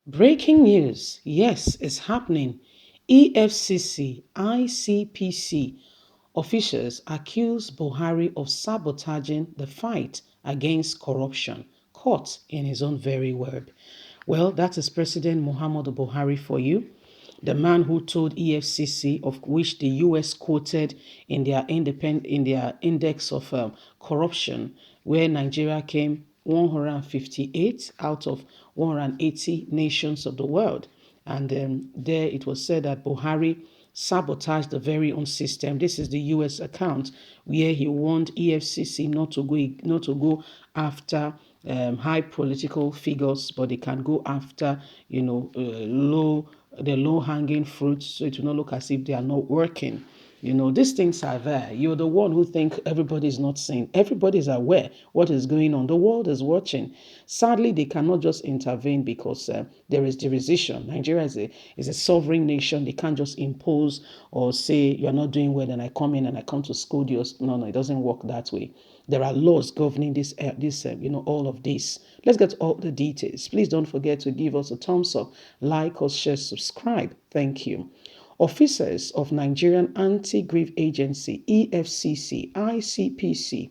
Breaking news. Yes, it's happening. EFCC, ICPC officials accuse Buhari of sabotaging the fight against corruption, caught in his own very word. Well, that is President Muhammadu Buhari for you. The man who told EFCC, of which the US quoted in their index of corruption, where Nigeria came 158 out of 180 nations of the world. And there it was said that Buhari sabotaged the very own system. This is the US account where he warned EFCC not to go after high political figures, but they can go after, the low hanging fruits, so it will not look as if they are not working. These things are there. You're the one who think everybody is not seeing. Everybody is aware what is going on. The world is watching. Sadly, they cannot just intervene because there is jurisdiction. Nigeria is a sovereign nation. They can't just impose or say you're not doing well and I come in and I come to scold you. No, it doesn't work that way. There are laws governing all of this. Let's get all the details. Please don't forget to give us a thumbs up, like or share, subscribe. Thank you. Officers of Nigerian Anti-Grief Agency, EFCC, ICPC,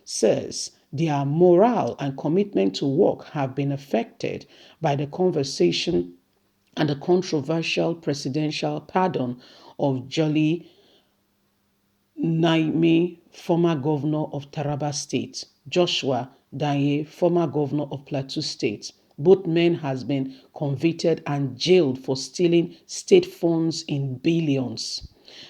says their morale and commitment to work have been affected by the conversation and the controversial presidential pardon of Jolly Naimi, former governor of Taraba State, Joshua Daye, former governor of Plateau State. Both men has been convicted and jailed for stealing state funds in billions.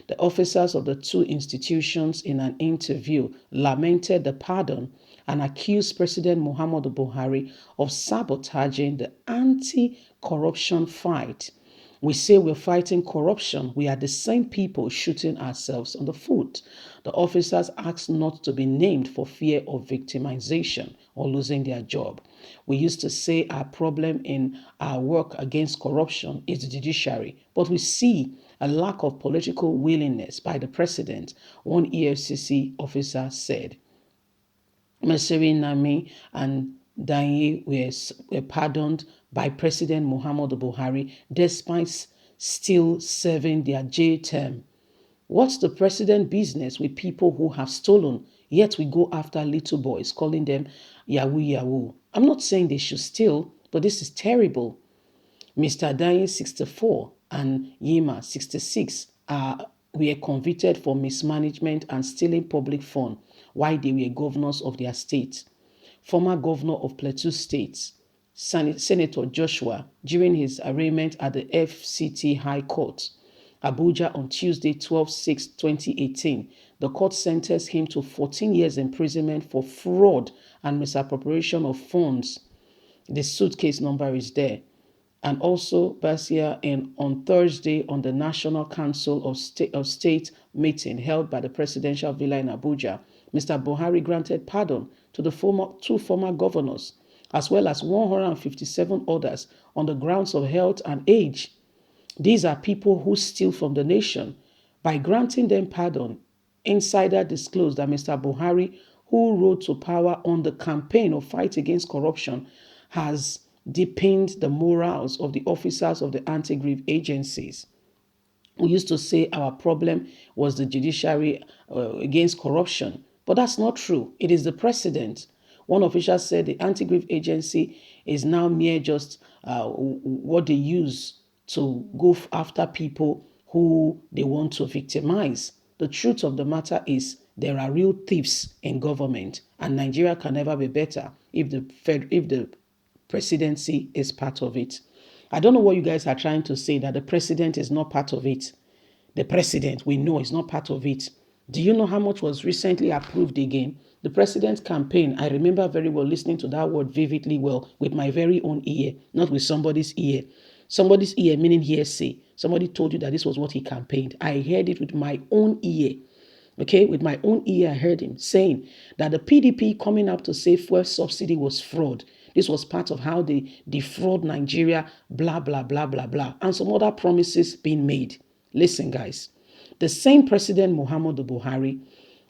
The officers of the two institutions in an interview lamented the pardon and accused President Muhammadu Buhari of sabotaging the anti-corruption fight. We say we're fighting corruption. We are the same people shooting ourselves on the foot. The officers asked not to be named for fear of victimization or losing their job. We used to say our problem in our work against corruption is the judiciary, but we see a lack of political willingness by the president, one EFCC officer said. Meseri Nami and Danye were pardoned by President Muhammadu Buhari despite still serving their jail term. What's the president business with people who have stolen, yet we go after little boys, calling them Yahoo Yahoo? I'm not saying they should steal, but this is terrible. Mr. Danye, 64, and Yima, 66, were convicted for mismanagement and stealing public funds while they were governors of their state. Former governor of Plateau State, Senator Joshua, during his arraignment at the FCT High Court, Abuja on Tuesday, 12/6/2018, the court sentenced him to 14 years imprisonment for fraud and misappropriation of funds. The suitcase number is there. And also Basia on Thursday on the National Council of State meeting held by the Presidential Villa in Abuja, Mr. Buhari granted pardon to the two former governors, as well as 157 others on the grounds of health and age. These are people who steal from the nation. By granting them pardon, insider disclosed that Mr. Buhari, who rose to power on the campaign of fight against corruption, has deepened the morals of the officers of the anti-grief agencies. We used to say our problem was the judiciary against corruption, but that's not true. It is the president. One official said the anti-grief agency is now mere just what they use to go after people who they want to victimize. The truth of the matter is there are real thieves in government, and Nigeria can never be better if the presidency is part of it. I don't know what you guys are trying to say, that the president is not part of it. The president, we know, is not part of it. Do you know how much was recently approved again? The president's campaign, I remember very well listening to that word vividly well with my very own ear, not with somebody's ear. Somebody's ear, meaning hearsay. Somebody told you that this was what he campaigned. I heard it with my own ear. Okay, with my own ear, I heard him saying that the PDP coming up to say fuel subsidy was fraud. This was part of how they defraud Nigeria, blah, blah, blah, blah, blah, and some other promises being made. Listen, guys, the same President Muhammadu Buhari,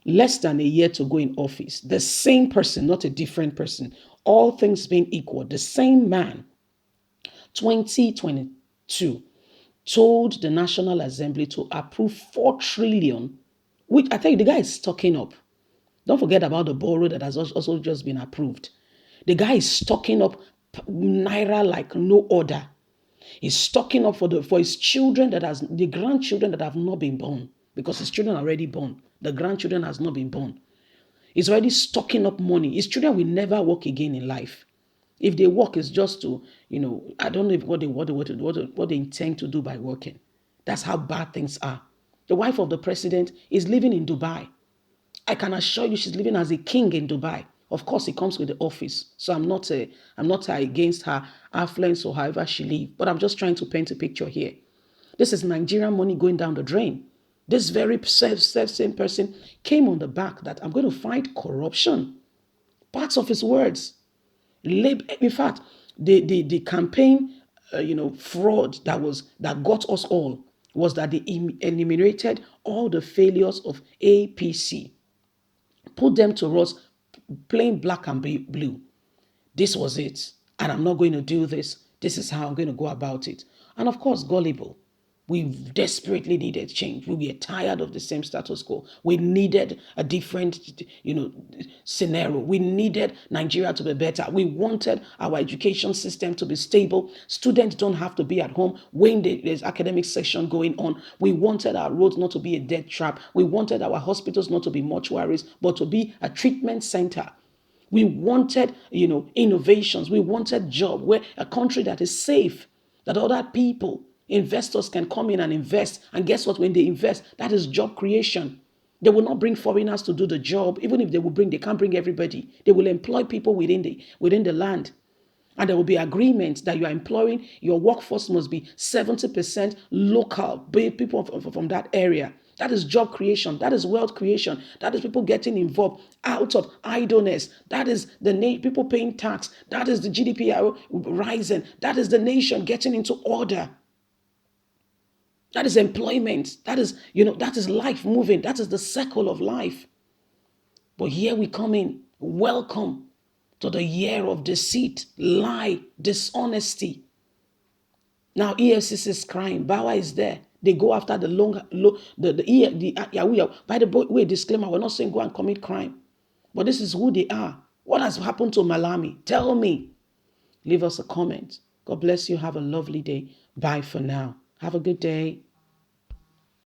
less than a year to go in office, the same person, not a different person, all things being equal, the same man 2022 told the National Assembly to approve 4 trillion, which I tell you, the guy is stocking up. Don't forget about the borrow that has also just been approved. The guy is stocking up naira like no other. He's stocking up for his children the grandchildren that have not been born, because his children are already born. The grandchildren has not been born. He's already stocking up money. His children will never work again in life. If they work, it's just to, I don't know what they intend to do by working. That's how bad things are. The wife of the president is living in Dubai. I can assure you she's living as a king in Dubai. Of course, it comes with the office. So I'm not against her affluence or however she lives. But I'm just trying to paint a picture here. This is Nigerian money going down the drain. This very same person came on the back that I'm going to fight corruption. Parts of his words. In fact, the campaign, fraud that got us all was that they eliminated all the failures of APC, put them to us plain black and blue. This was it. And I'm not going to do this. This is how I'm going to go about it. And of course, gullible. We desperately needed change. We were tired of the same status quo. We needed a different, scenario. We needed Nigeria to be better. We wanted our education system to be stable. Students don't have to be at home when there's academic session going on. We wanted our roads not to be a death trap. We wanted our hospitals not to be mortuaries, but to be a treatment center. We wanted, innovations. We wanted job, where a country that is safe, that other people, investors can come in and invest. And guess what? When they invest, that is job creation. They will not bring foreigners to do the job. Even if they can't bring everybody. They will employ people within the land. And there will be agreements that you are employing, your workforce must be 70% local, people from that area. That is job creation. That is wealth creation. That is people getting involved out of idleness. That is the people paying tax. That is the GDP rising. That is the nation getting into order. That is employment. That is life moving. That is the circle of life. But here we come in. Welcome to the year of deceit, lie, dishonesty. Now EFCC is crying. Bawa is there. They go after the by the way, disclaimer, we're not saying go and commit crime. But this is who they are. What has happened to Malami? Tell me. Leave us a comment. God bless you. Have a lovely day. Bye for now. Have a good day.